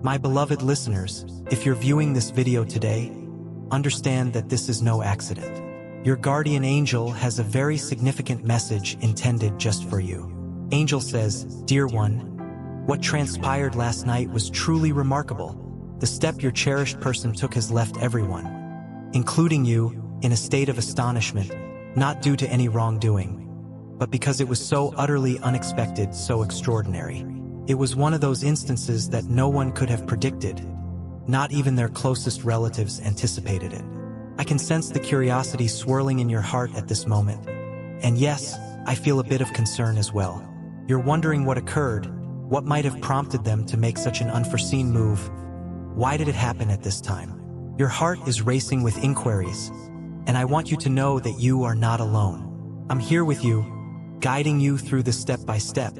My beloved listeners, if you're viewing this video today, understand that this is no accident. Your guardian angel has a very significant message intended just for you. Angel says, "Dear one, what transpired last night was truly remarkable. The step your cherished person took has left everyone, including you, in a state of astonishment, not due to any wrongdoing, but because it was so utterly unexpected, so extraordinary. It was one of those instances that no one could have predicted. Not even their closest relatives anticipated it. I can sense the curiosity swirling in your heart at this moment. And yes, I feel a bit of concern as well. You're wondering what occurred, what might have prompted them to make such an unforeseen move. Why did it happen at this time? Your heart is racing with inquiries, and I want you to know that you are not alone. I'm here with you, guiding you through this step by step,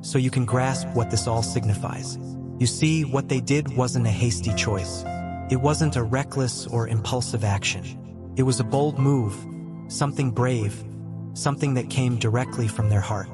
so you can grasp what this all signifies. You see, what they did wasn't a hasty choice. It wasn't a reckless or impulsive action. It was a bold move, something brave, something that came directly from their heart.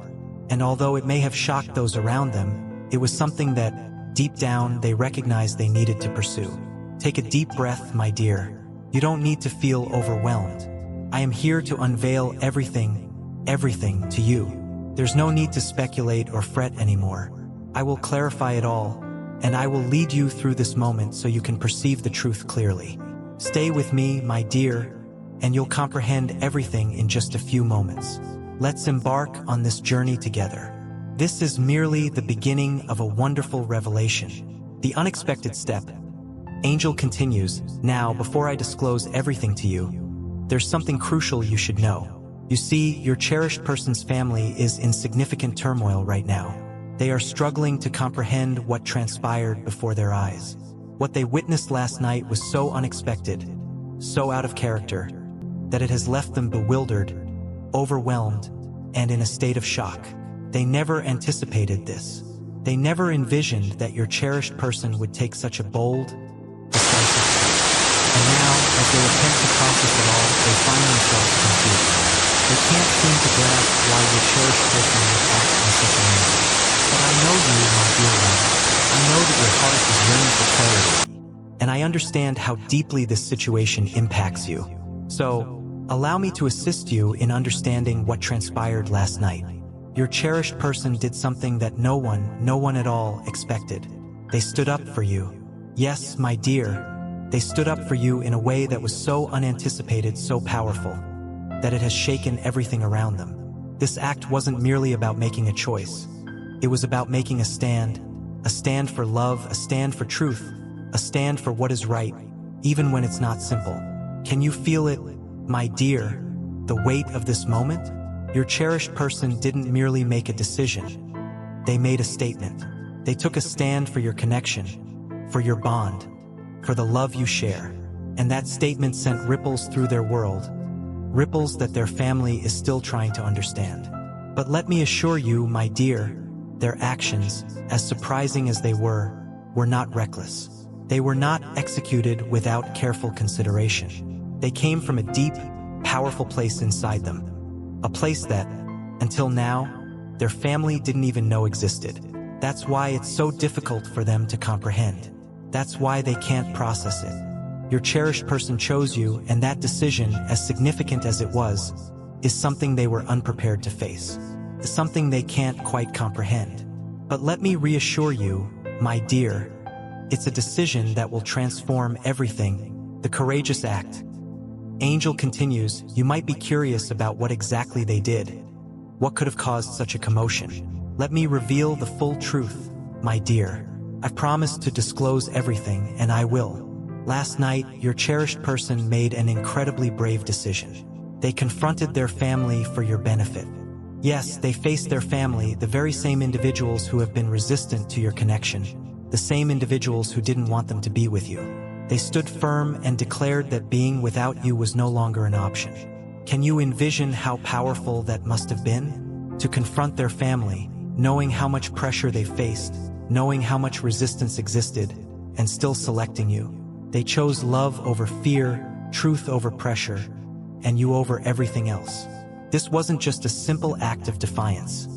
And although it may have shocked those around them, it was something that, deep down, they recognized they needed to pursue. Take a deep breath, my dear. You don't need to feel overwhelmed. I am here to unveil everything to you. There's no need to speculate or fret anymore. I will clarify it all, and I will lead you through this moment so you can perceive the truth clearly. Stay with me, my dear, and you'll comprehend everything in just a few moments. Let's embark on this journey together. This is merely the beginning of a wonderful revelation. The unexpected step. Angel continues, "Now, before I disclose everything to you, there's something crucial you should know. You see, your cherished person's family is in significant turmoil right now. They are struggling to comprehend what transpired before their eyes. What they witnessed last night was so unexpected, so out of character, that it has left them bewildered, overwhelmed, and in a state of shock. They never anticipated this. They never envisioned that your cherished person would take such a bold, decisive step. And now, as they attempt to process it all, they find themselves confused. They can't seem to grasp why your cherished person would act in such a manner. But I know you, my dear one. I know that your heart is yearning for clarity, and I understand how deeply this situation impacts you. So, allow me to assist you in understanding what transpired last night. Your cherished person did something that no one at all expected. They stood up for you. Yes, my dear, they stood up for you in a way that was so unanticipated, so powerful, that it has shaken everything around them. This act wasn't merely about making a choice. It was about making a stand for love, a stand for truth, a stand for what is right, even when it's not simple. Can you feel it, my dear, the weight of this moment? Your cherished person didn't merely make a decision. They made a statement. They took a stand for your connection, for your bond, for the love you share. And that statement sent ripples through their world, ripples that their family is still trying to understand. But let me assure you, my dear, their actions, as surprising as they were not reckless. They were not executed without careful consideration. They came from a deep, powerful place inside them. A place that, until now, their family didn't even know existed. That's why it's so difficult for them to comprehend. That's why they can't process it. Your cherished person chose you, and that decision, as significant as it was, is something they were unprepared to face. Something they can't quite comprehend. But let me reassure you, my dear, it's a decision that will transform everything, the courageous act. Angel continues, you might be curious about what exactly they did. What could have caused such a commotion? Let me reveal the full truth, my dear. I've promised to disclose everything, and I will. Last night, your cherished person made an incredibly brave decision. They confronted their family for your benefit. Yes, they faced their family, the very same individuals who have been resistant to your connection, the same individuals who didn't want them to be with you. They stood firm and declared that being without you was no longer an option. Can you envision how powerful that must have been? To confront their family, knowing how much pressure they faced, knowing how much resistance existed, and still selecting you. They chose love over fear, truth over pressure, and you over everything else. This wasn't just a simple act of defiance.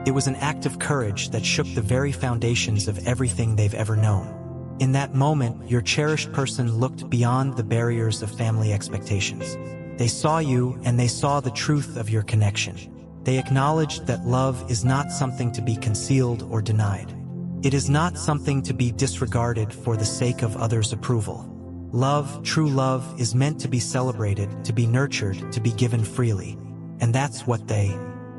It was an act of courage that shook the very foundations of everything they've ever known. In that moment, your cherished person looked beyond the barriers of family expectations. They saw you and they saw the truth of your connection. They acknowledged that love is not something to be concealed or denied. It is not something to be disregarded for the sake of others' approval. Love, true love, is meant to be celebrated, to be nurtured, to be given freely. And that's what they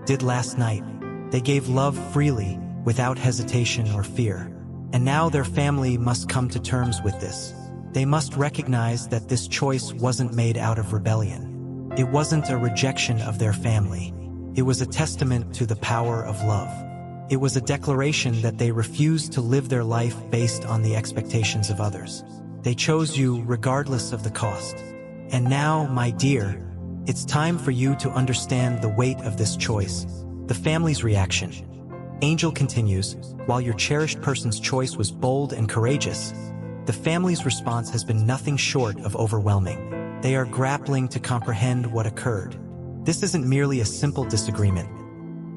did last night. They gave love freely, without hesitation or fear. And now their family must come to terms with this. They must recognize that this choice wasn't made out of rebellion. It wasn't a rejection of their family. It was a testament to the power of love. It was a declaration that they refused to live their life based on the expectations of others. They chose you regardless of the cost. And now, my dear, it's time for you to understand the weight of this choice. The family's reaction. Angel continues, while your cherished person's choice was bold and courageous, the family's response has been nothing short of overwhelming. They are grappling to comprehend what occurred. This isn't merely a simple disagreement.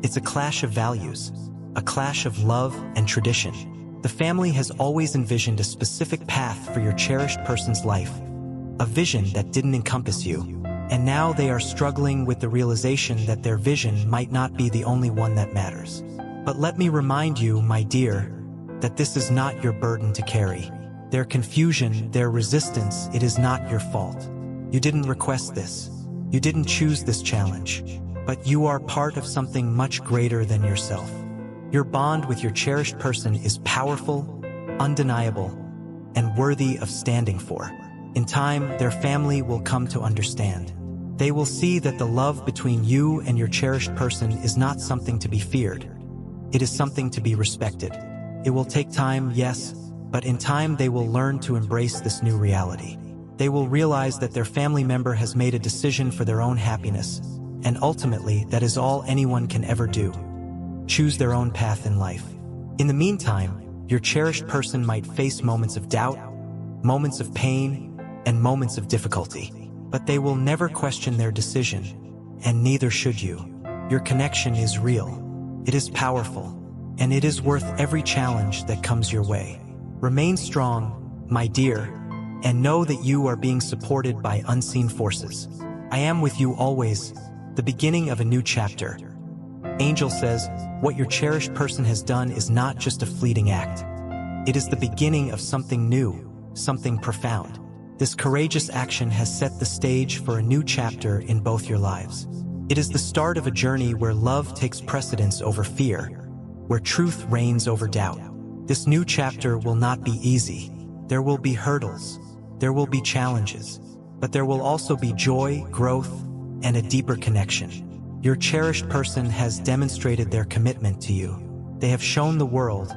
It's a clash of values, a clash of love and tradition. The family has always envisioned a specific path for your cherished person's life, a vision that didn't encompass you. And now they are struggling with the realization that their vision might not be the only one that matters. But let me remind you, my dear, that this is not your burden to carry. Their confusion, their resistance, it is not your fault. You didn't request this. You didn't choose this challenge. But you are part of something much greater than yourself. Your bond with your cherished person is powerful, undeniable, and worthy of standing for. In time, their family will come to understand. They will see that the love between you and your cherished person is not something to be feared. It is something to be respected. It will take time, yes, but in time they will learn to embrace this new reality. They will realize that their family member has made a decision for their own happiness, and ultimately that is all anyone can ever do. Choose their own path in life. In the meantime, your cherished person might face moments of doubt, moments of pain, and moments of difficulty. But they will never question their decision, and neither should you. Your connection is real. It is powerful, and it is worth every challenge that comes your way. Remain strong, my dear, and know that you are being supported by unseen forces. I am with you always, the beginning of a new chapter. Angel says, what your cherished person has done is not just a fleeting act. It is the beginning of something new, something profound. This courageous action has set the stage for a new chapter in both your lives. It is the start of a journey where love takes precedence over fear, where truth reigns over doubt. This new chapter will not be easy. There will be hurdles. There will be challenges. But there will also be joy, growth, and a deeper connection. Your cherished person has demonstrated their commitment to you. They have shown the world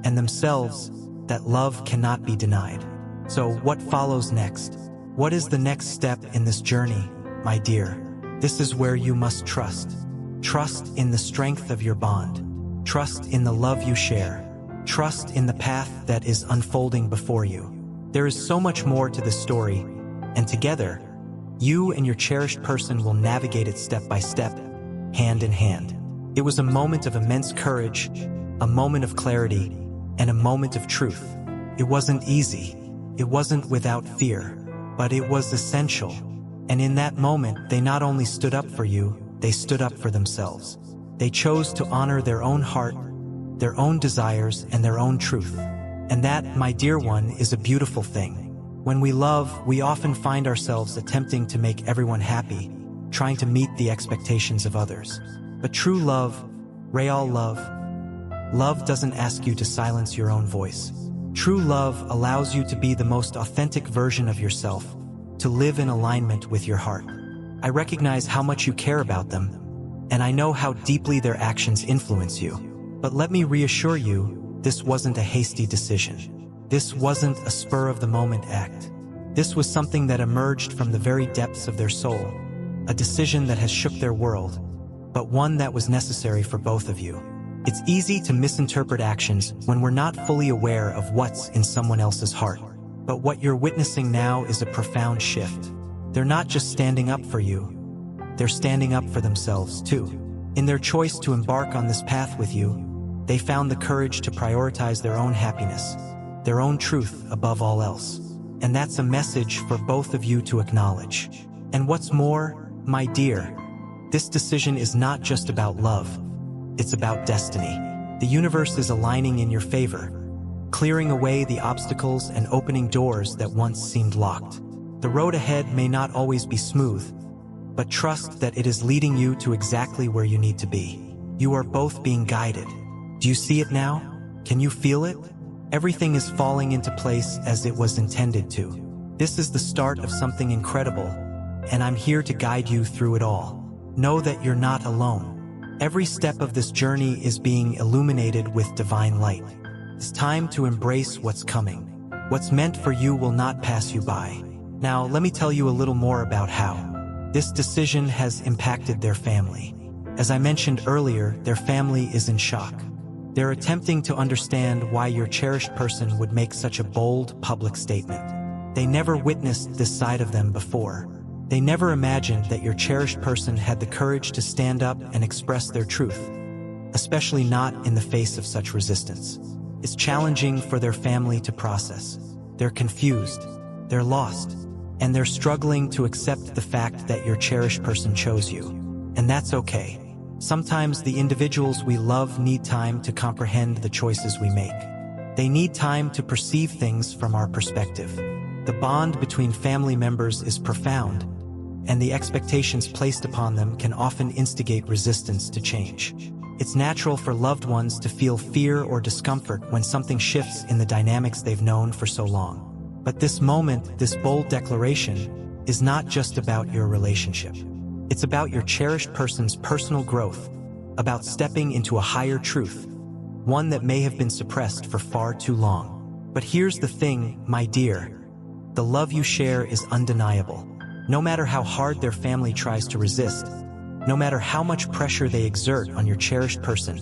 and themselves that love cannot be denied. So what follows next? What is the next step in this journey, my dear? This is where you must trust. Trust in the strength of your bond. Trust in the love you share. Trust in the path that is unfolding before you. There is so much more to this story, and together, you and your cherished person will navigate it step by step, hand in hand. It was a moment of immense courage, a moment of clarity, and a moment of truth. It wasn't easy. It wasn't without fear, but it was essential. And in that moment, they not only stood up for you, they stood up for themselves. They chose to honor their own heart, their own desires, and their own truth. And that, my dear one, is a beautiful thing. When we love, we often find ourselves attempting to make everyone happy, trying to meet the expectations of others. But true love, real love doesn't ask you to silence your own voice. True love allows you to be the most authentic version of yourself, to live in alignment with your heart. I recognize how much you care about them, and I know how deeply their actions influence you. But let me reassure you, this wasn't a hasty decision. This wasn't a spur-of-the-moment act. This was something that emerged from the very depths of their soul, a decision that has shook their world, but one that was necessary for both of you. It's easy to misinterpret actions when we're not fully aware of what's in someone else's heart. But what you're witnessing now is a profound shift. They're not just standing up for you, they're standing up for themselves too. In their choice to embark on this path with you, they found the courage to prioritize their own happiness, their own truth above all else. And that's a message for both of you to acknowledge. And what's more, my dear, this decision is not just about love, it's about destiny. The universe is aligning in your favor, clearing away the obstacles and opening doors that once seemed locked. The road ahead may not always be smooth, but trust that it is leading you to exactly where you need to be. You are both being guided. Do you see it now? Can you feel it? Everything is falling into place as it was intended to. This is the start of something incredible, and I'm here to guide you through it all. Know that you're not alone. Every step of this journey is being illuminated with divine light. It's time to embrace what's coming. What's meant for you will not pass you by. Now, let me tell you a little more about how this decision has impacted their family. As I mentioned earlier, their family is in shock. They're attempting to understand why your cherished person would make such a bold, public statement. They never witnessed this side of them before. They never imagined that your cherished person had the courage to stand up and express their truth, especially not in the face of such resistance. It's challenging for their family to process. They're confused, they're lost, and they're struggling to accept the fact that your cherished person chose you. And that's okay. Sometimes the individuals we love need time to comprehend the choices we make. They need time to perceive things from our perspective. The bond between family members is profound, and the expectations placed upon them can often instigate resistance to change. It's natural for loved ones to feel fear or discomfort when something shifts in the dynamics they've known for so long. But this moment, this bold declaration, is not just about your relationship. It's about your cherished person's personal growth, about stepping into a higher truth, one that may have been suppressed for far too long. But here's the thing, my dear. The love you share is undeniable. No matter how hard their family tries to resist, no matter how much pressure they exert on your cherished person,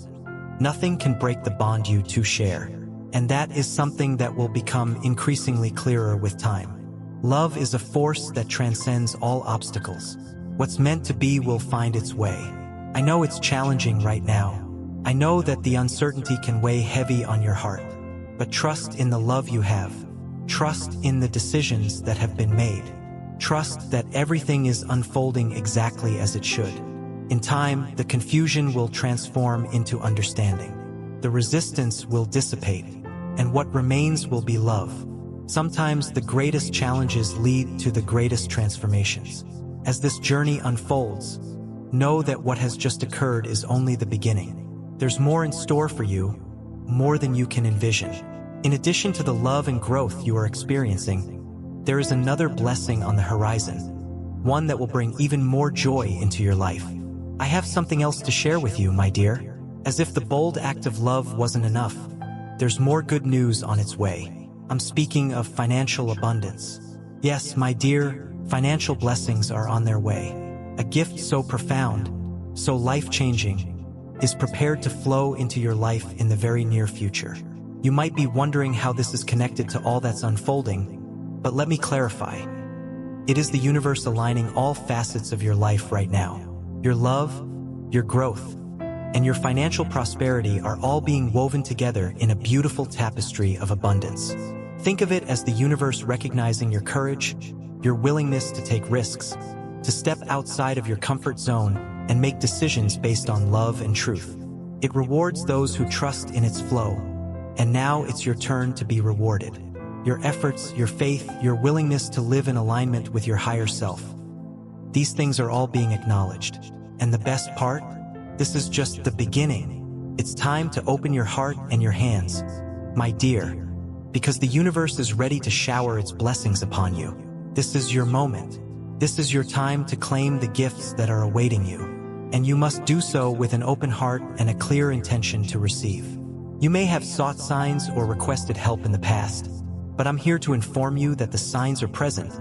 nothing can break the bond you two share. And that is something that will become increasingly clearer with time. Love is a force that transcends all obstacles. What's meant to be will find its way. I know it's challenging right now. I know that the uncertainty can weigh heavy on your heart. But trust in the love you have. Trust in the decisions that have been made. Trust that everything is unfolding exactly as it should. In time, the confusion will transform into understanding. The resistance will dissipate, and what remains will be love. Sometimes the greatest challenges lead to the greatest transformations. As this journey unfolds, know that what has just occurred is only the beginning. There's more in store for you, more than you can envision. In addition to the love and growth you are experiencing, there is another blessing on the horizon, one that will bring even more joy into your life. I have something else to share with you, my dear. As if the bold act of love wasn't enough, there's more good news on its way. I'm speaking of financial abundance. Yes, my dear, financial blessings are on their way. A gift so profound, so life-changing, is prepared to flow into your life in the very near future. You might be wondering how this is connected to all that's unfolding, but let me clarify. It is the universe aligning all facets of your life right now. Your love, your growth, and your financial prosperity are all being woven together in a beautiful tapestry of abundance. Think of it as the universe recognizing your courage, your willingness to take risks, to step outside of your comfort zone and make decisions based on love and truth. It rewards those who trust in its flow, and now it's your turn to be rewarded. Your efforts, your faith, your willingness to live in alignment with your higher self. These things are all being acknowledged. And the best part? This is just the beginning. It's time to open your heart and your hands, my dear, because the universe is ready to shower its blessings upon you. This is your moment. This is your time to claim the gifts that are awaiting you. And you must do so with an open heart and a clear intention to receive. You may have sought signs or requested help in the past, but I'm here to inform you that the signs are present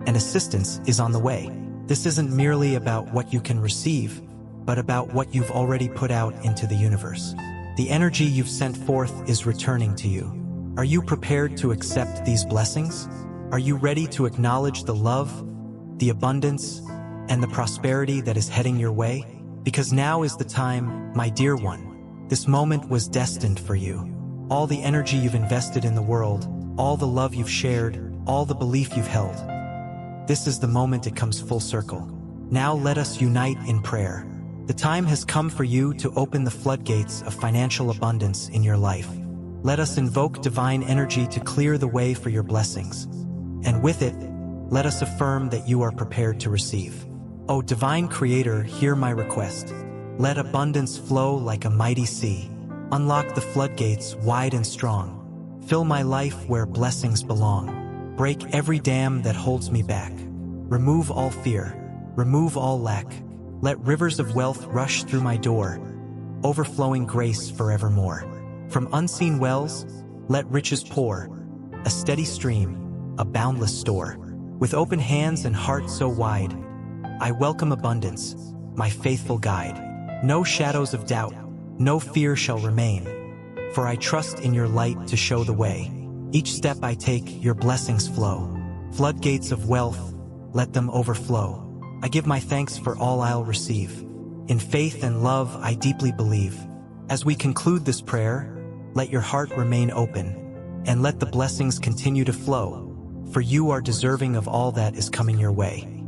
and assistance is on the way. This isn't merely about what you can receive, but about what you've already put out into the universe. The energy you've sent forth is returning to you. Are you prepared to accept these blessings? Are you ready to acknowledge the love, the abundance, and the prosperity that is heading your way? Because now is the time, my dear one. This moment was destined for you. all the energy you've invested in the world, all the love you've shared, all the belief you've held. This is the moment it comes full circle. Now let us unite in prayer. The time has come for you to open the floodgates of financial abundance in your life. Let us invoke divine energy to clear the way for your blessings. And with it, let us affirm that you are prepared to receive. O divine creator, hear my request. Let abundance flow like a mighty sea. Unlock the floodgates wide and strong. Fill my life where blessings belong. Break every dam that holds me back. Remove all fear. Remove all lack. Let rivers of wealth rush through my door, overflowing grace forevermore. From unseen wells, let riches pour, a steady stream, a boundless store. With open hands and heart so wide, I welcome abundance, my faithful guide. No shadows of doubt, no fear shall remain, for I trust in your light to show the way. Each step I take, your blessings flow. Floodgates of wealth, let them overflow. I give my thanks for all I'll receive. In faith and love, I deeply believe. As we conclude this prayer, let your heart remain open, and let the blessings continue to flow, for you are deserving of all that is coming your way.